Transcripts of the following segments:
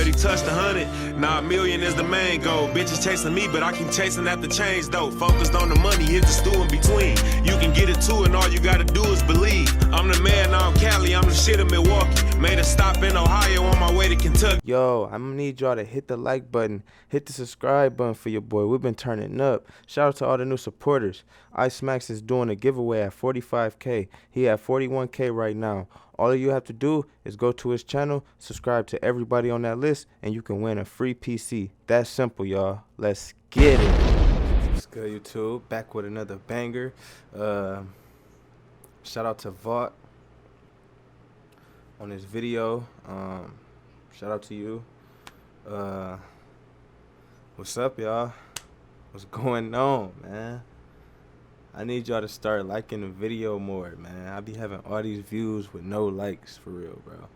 already touched 100. Nah, a million is the main goal. Bitches chasing me, but I keep chasing at the change though. Focused on the money, hit the stew in between. You can get it too, and all you gotta do is believe. I'm the man now in Cali, I'm the shit in Milwaukee. Made a stop in Ohio on my way to Kentucky. Yo, I'm gonna need y'all to hit the like button, hit the subscribe button for your boy. We've been turning up. Shout out to all the new supporters. Ice Max is doing a giveaway at 45K. He at 41K right now. All you have to do is go to his channel, subscribe to everybody on that list, and you can win a free PC. That's simple, y'all. Let's get it. What's good, YouTube? Back with another banger. Shout out to Vaught on this video. Shout out to you. What's up, y'all? What's going on, man? I need y'all to start liking the video more, man. I be having all these views with no likes, for real, bro.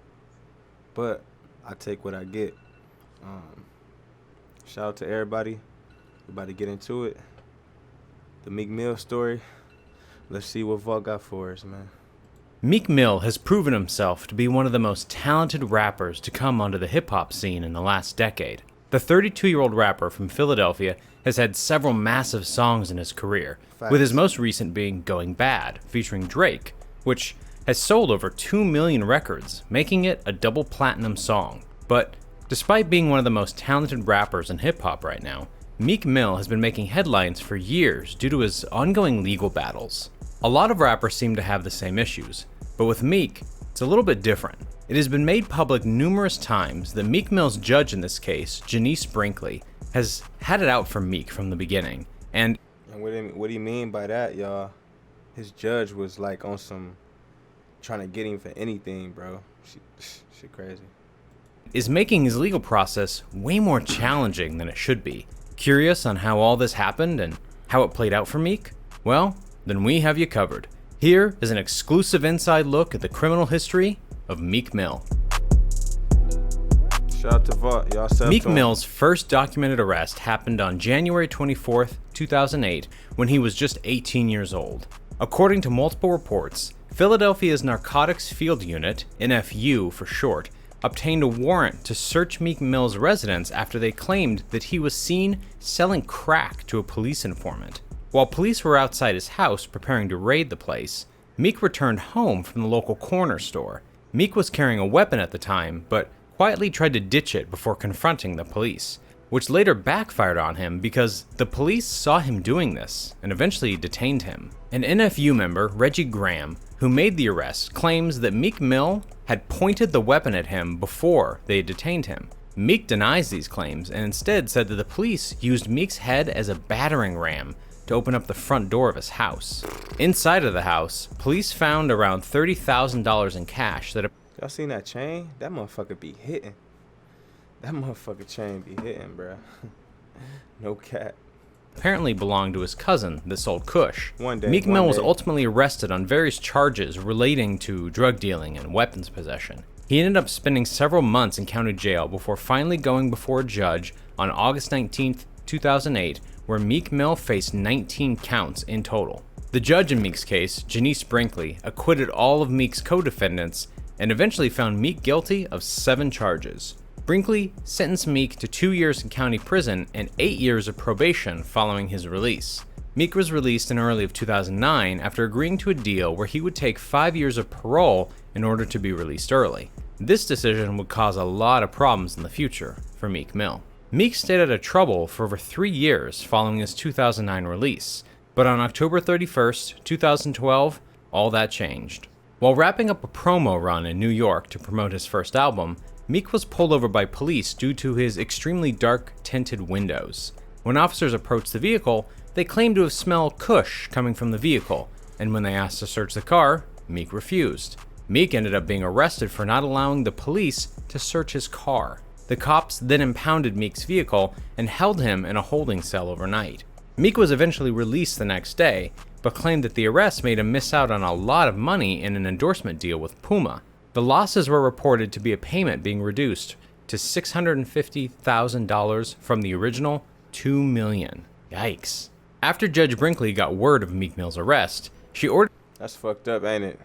But I take what I get. Shout out to everybody. We about to get into it. The Meek Mill story. Let's see what Vaught got for us, man. Meek Mill has proven himself to be one of the most talented rappers to come onto the hip-hop scene in the last decade. The 32-year-old rapper from Philadelphia has had several massive songs in his career, with his most recent being Going Bad, featuring Drake, which has sold over 2 million records, making it a double platinum song. But despite being one of the most talented rappers in hip-hop right now, Meek Mill has been making headlines for years due to his ongoing legal battles. A lot of rappers seem to have the same issues, but with Meek, it's a little bit different. It has been made public numerous times that Meek Mill's judge in this case, Janice Brinkley, has had it out for Meek from the beginning. And what do you mean by that, y'all? His judge was like on some trying to get him for anything, bro. Shit crazy. Is making his legal process way more challenging than it should be. Curious on how all this happened and how it played out for Meek? Well, then we have you covered. Here is an exclusive inside look at the criminal history of Meek Mill. Shout out to Vaught, y'all. Meek Mill's first documented arrest happened on January 24th, 2008, when he was just 18 years old. According to multiple reports, Philadelphia's Narcotics Field Unit, NFU for short, obtained a warrant to search Meek Mill's residence after they claimed that he was seen selling crack to a police informant. While police were outside his house preparing to raid the place, Meek returned home from the local corner store. Meek was carrying a weapon at the time, but quietly tried to ditch it before confronting the police, which later backfired on him because the police saw him doing this and eventually detained him. An NFU member, Reggie Graham, who made the arrest, claims that Meek Mill had pointed the weapon at him before they detained him. Meek denies these claims and instead said that the police used Meek's head as a battering ram to open up the front door of his house. Inside of the house, police found around $30,000 in cash that y'all seen that chain? That motherfucker be hitting. That motherfucker chain be hitting, bruh. No cap. Apparently belonged to his cousin that sold kush. Meek Mill was ultimately arrested on various charges relating to drug dealing and weapons possession. He ended up spending several months in county jail before finally going before a judge on August 19th, 2008, where Meek Mill faced 19 counts in total. The judge in Meek's case, Janice Brinkley, acquitted all of Meek's co-defendants and eventually found Meek guilty of 7 charges. Brinkley sentenced Meek to 2 years in county prison and 8 years of probation following his release. Meek was released in early of 2009 after agreeing to a deal where he would take 5 years of parole in order to be released early. This decision would cause a lot of problems in the future for Meek Mill. Meek stayed out of trouble for over 3 years following his 2009 release, but on October 31st, 2012, all that changed. While wrapping up a promo run in New York to promote his first album, Meek was pulled over by police due to his extremely dark tinted windows. When officers approached the vehicle, they claimed to have smelled kush coming from the vehicle, and when they asked to search the car, Meek refused. Meek ended up being arrested for not allowing the police to search his car. The cops then impounded Meek's vehicle and held him in a holding cell overnight. Meek was eventually released the next day, but claimed that the arrest made him miss out on a lot of money in an endorsement deal with Puma. The losses were reported to be a payment being reduced to $650,000 from the original $2 million. Yikes. After Judge Brinkley got word of Meek Mill's arrest, she ordered That's fucked up, ain't it?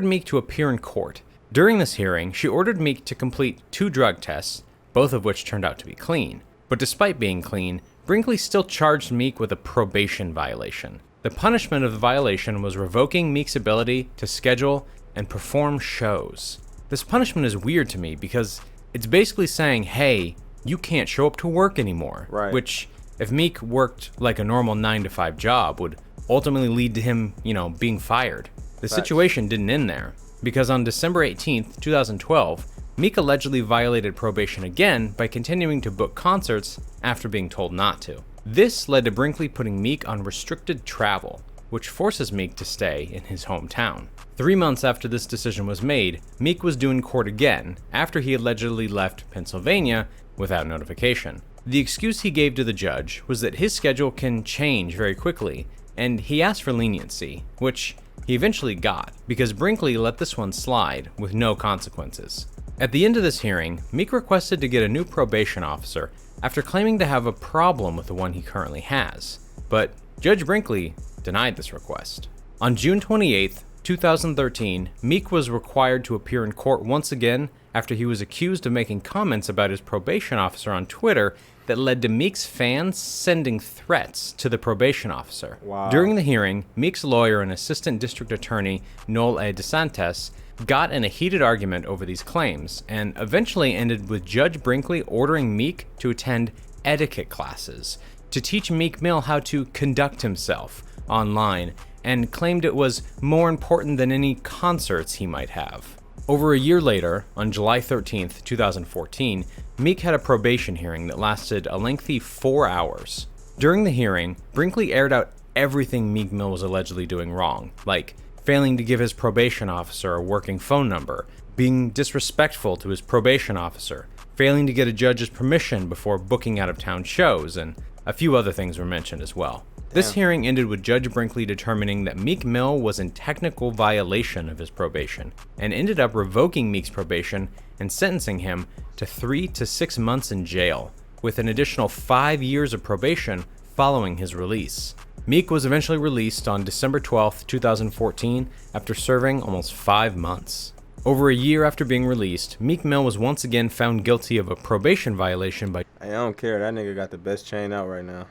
Meek to appear in court. During this hearing, she ordered Meek to complete 2 drug tests, both of which turned out to be clean. But despite being clean, Brinkley still charged Meek with a probation violation. The punishment of the violation was revoking Meek's ability to schedule and perform shows. This punishment is weird to me because it's basically saying, hey, you can't show up to work anymore. Right. Which, if Meek worked like a normal 9-to-5 job, would ultimately lead to him, being fired. The situation didn't end there, because on December 18th, 2012, Meek allegedly violated probation again by continuing to book concerts after being told not to. This led to Brinkley putting Meek on restricted travel, which forces Meek to stay in his hometown. 3 months after this decision was made, Meek was due in court again after he allegedly left Pennsylvania without notification. The excuse he gave to the judge was that his schedule can change very quickly, and he asked for leniency, which he eventually got, because Brinkley let this one slide with no consequences. At the end of this hearing, Meek requested to get a new probation officer after claiming to have a problem with the one he currently has, but Judge Brinkley denied this request. On June 28th, 2013, Meek was required to appear in court once again after he was accused of making comments about his probation officer on Twitter that led to Meek's fans sending threats to the probation officer. Wow. During the hearing, Meek's lawyer and assistant district attorney Noel A. DeSantis got in a heated argument over these claims, and eventually ended with Judge Brinkley ordering Meek to attend etiquette classes to teach Meek Mill how to conduct himself online, and claimed it was more important than any concerts he might have. Over a year later, on July 13th, 2014, Meek had a probation hearing that lasted a lengthy 4 hours. During the hearing, Brinkley aired out everything Meek Mill was allegedly doing wrong, like failing to give his probation officer a working phone number, being disrespectful to his probation officer, failing to get a judge's permission before booking out-of-town shows, and a few other things were mentioned as well. This hearing ended with Judge Brinkley determining that Meek Mill was in technical violation of his probation, and ended up revoking Meek's probation and sentencing him to 3 to 6 months in jail, with an additional 5 years of probation following his release. Meek was eventually released on December 12, 2014, after serving almost 5 months. Over a year after being released, Meek Mill was once again found guilty of a probation violation by Hey, I don't care. That nigga got the best chain out right now.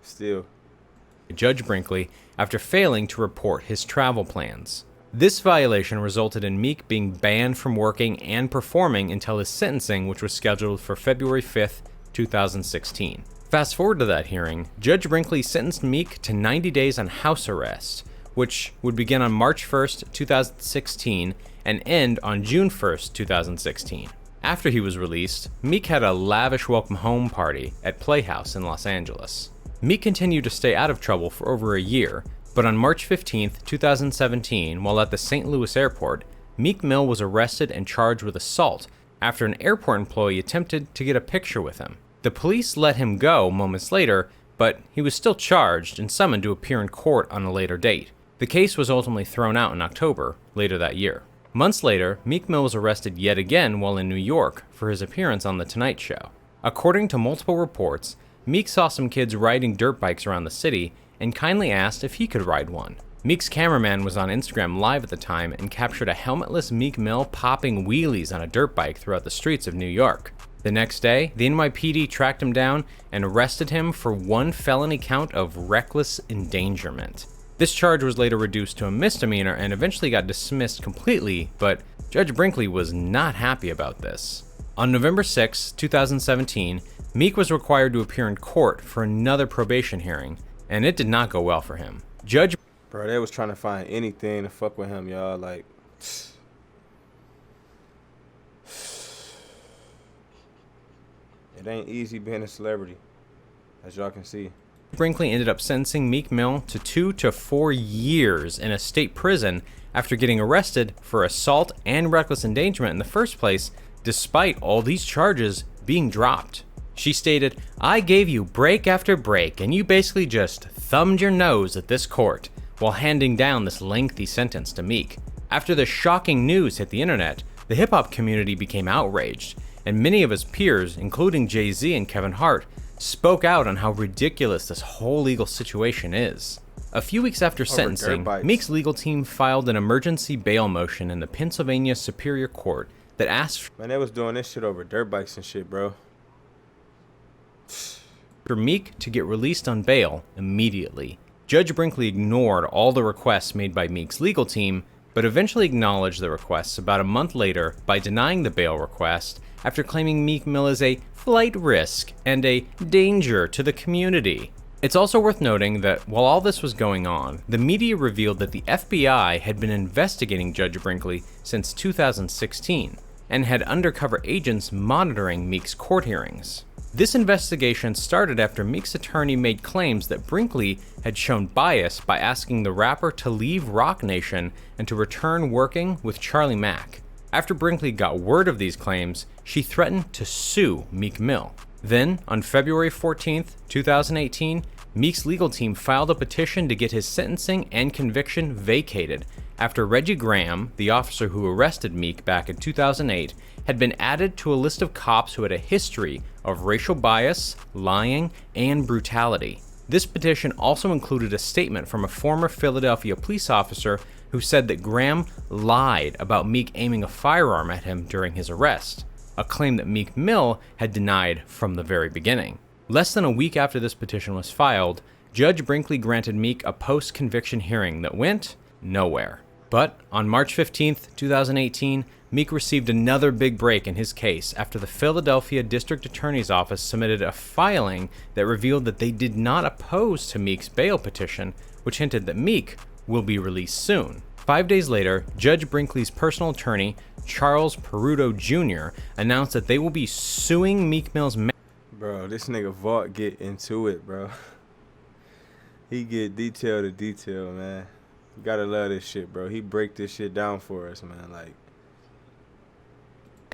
Still. Judge Brinkley after failing to report his travel plans. This violation resulted in Meek being banned from working and performing until his sentencing, which was scheduled for February 5th, 2016. Fast forward to that hearing, Judge Brinkley sentenced Meek to 90 days on house arrest, which would begin on March 1st, 2016 and end on June 1st, 2016. After he was released, Meek had a lavish welcome home party at Playhouse in Los Angeles. Meek continued to stay out of trouble for over a year, but on March 15th, 2017, while at the St. Louis airport, Meek Mill was arrested and charged with assault after an airport employee attempted to get a picture with him. The police let him go moments later, but he was still charged and summoned to appear in court on a later date. The case was ultimately thrown out in October later that year. Months later, Meek Mill was arrested yet again while in New York for his appearance on The Tonight Show. According to multiple reports, Meek saw some kids riding dirt bikes around the city and kindly asked if he could ride one. Meek's cameraman was on Instagram Live at the time and captured a helmetless Meek Mill popping wheelies on a dirt bike throughout the streets of New York. The next day, the NYPD tracked him down and arrested him for one felony count of reckless endangerment. This charge was later reduced to a misdemeanor and eventually got dismissed completely, but Judge Brinkley was not happy about this. On November 6, 2017, Meek was required to appear in court for another probation hearing, and it did not go well for him. Bro, they was trying to find anything to fuck with him, y'all. Like, it ain't easy being a celebrity, as y'all can see. Brinkley ended up sentencing Meek Mill to 2 to 4 years in a state prison after getting arrested for assault and reckless endangerment in the first place, despite all these charges being dropped. She stated, "I gave you break after break, and you basically just thumbed your nose at this court while handing down this lengthy sentence to Meek." After the shocking news hit the internet, the hip-hop community became outraged, and many of his peers, including Jay-Z and Kevin Hart, spoke out on how ridiculous this whole legal situation is. A few weeks after sentencing, Meek's legal team filed an emergency bail motion in the Pennsylvania Superior Court that asked Man, they was doing this shit over dirt bikes and shit, bro. for Meek to get released on bail immediately. Judge Brinkley ignored all the requests made by Meek's legal team, but eventually acknowledged the requests about a month later by denying the bail request after claiming Meek Mill is a flight risk and a danger to the community. It's also worth noting that while all this was going on, the media revealed that the FBI had been investigating Judge Brinkley since 2016 and had undercover agents monitoring Meek's court hearings. This investigation started after Meek's attorney made claims that Brinkley had shown bias by asking the rapper to leave Roc Nation and to return working with Charlie Mack. After Brinkley got word of these claims, she threatened to sue Meek Mill. Then, on February 14, 2018, Meek's legal team filed a petition to get his sentencing and conviction vacated after Reggie Graham, the officer who arrested Meek back in 2008, had been added to a list of cops who had a history of racial bias, lying, and brutality. This petition also included a statement from a former Philadelphia police officer who said that Graham lied about Meek aiming a firearm at him during his arrest, a claim that Meek Mill had denied from the very beginning. Less than a week after this petition was filed, Judge Brinkley granted Meek a post-conviction hearing that went nowhere. But on March 15, 2018, Meek received another big break in his case after the Philadelphia District Attorney's Office submitted a filing that revealed that they did not oppose to Meek's bail petition, which hinted that Meek will be released soon. 5 days later, Judge Brinkley's personal attorney, Charles Peruto Jr., announced that they will be suing Meek Mill's Bro, this nigga Vaught get into it, bro. He get detail to detail, man. You gotta love this shit, bro. He break this shit down for us, man. Like,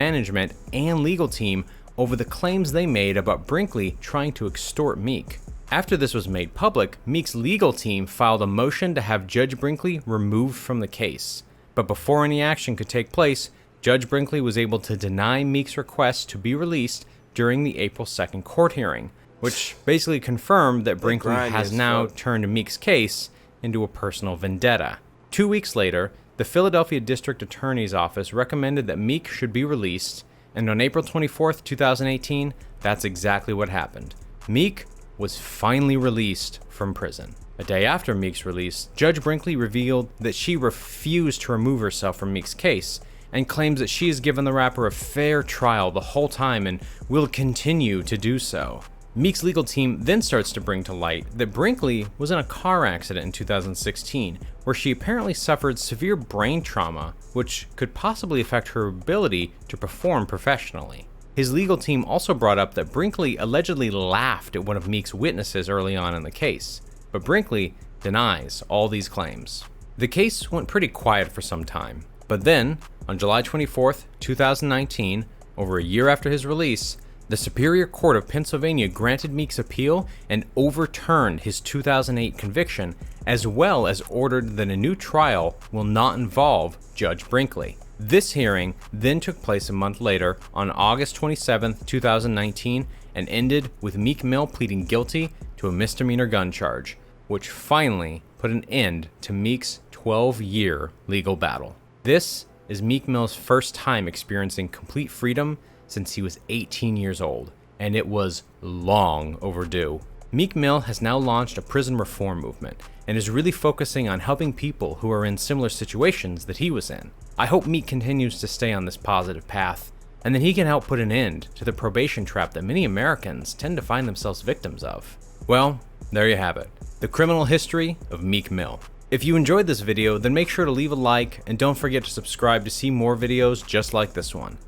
management and legal team over the claims they made about Brinkley trying to extort Meek. After this was made public, Meek's legal team filed a motion to have Judge Brinkley removed from the case. But before any action could take place, Judge Brinkley was able to deny Meek's request to be released during the April 2nd court hearing, which basically confirmed that Brinkley has now turned Meek's case into a personal vendetta. 2 weeks later, the Philadelphia District Attorney's Office recommended that Meek should be released, and on April 24, 2018, that's exactly what happened. Meek was finally released from prison. A day after Meek's release, Judge Brinkley revealed that she refused to remove herself from Meek's case and claims that she has given the rapper a fair trial the whole time and will continue to do so. Meek's legal team then starts to bring to light that Brinkley was in a car accident in 2016 where she apparently suffered severe brain trauma, which could possibly affect her ability to perform professionally. His legal team also brought up that Brinkley allegedly laughed at one of Meek's witnesses early on in the case, but Brinkley denies all these claims. The case went pretty quiet for some time, but then, on July 24, 2019, over a year after his release, the Superior Court of Pennsylvania granted Meek's appeal and overturned his 2008 conviction, as well as ordered that a new trial will not involve Judge Brinkley. This hearing then took place a month later on August 27, 2019, and ended with Meek Mill pleading guilty to a misdemeanor gun charge, which finally put an end to Meek's 12-year legal battle. This is Meek Mill's first time experiencing complete freedom since he was 18 years old, and it was long overdue. Meek Mill has now launched a prison reform movement and is really focusing on helping people who are in similar situations that he was in. I hope Meek continues to stay on this positive path, and that he can help put an end to the probation trap that many Americans tend to find themselves victims of. Well, there you have it, the criminal history of Meek Mill. If you enjoyed this video, then make sure to leave a like and don't forget to subscribe to see more videos just like this one.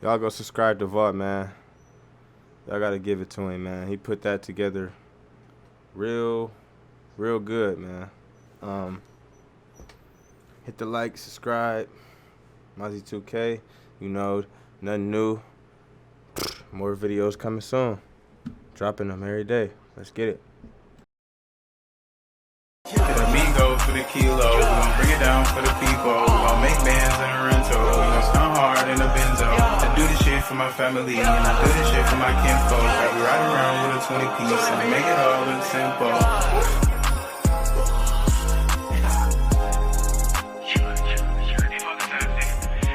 y'all go subscribe to Vaught, man. Y'all gotta give it to him, man. He put that together real good, man. Hit the like, subscribe. MAZI 2K, you know, nothing new. More videos coming soon. Dropping them every day. Let's get it. The beat goes for the kilo, we gon' bring it down for the people. We gon' make bands in a rental, we gon' stunt hard in a benzo. I do this shit for my family, and I do this shit for my kinfolk. I be riding around with a 20 piece, and I make it all look simple.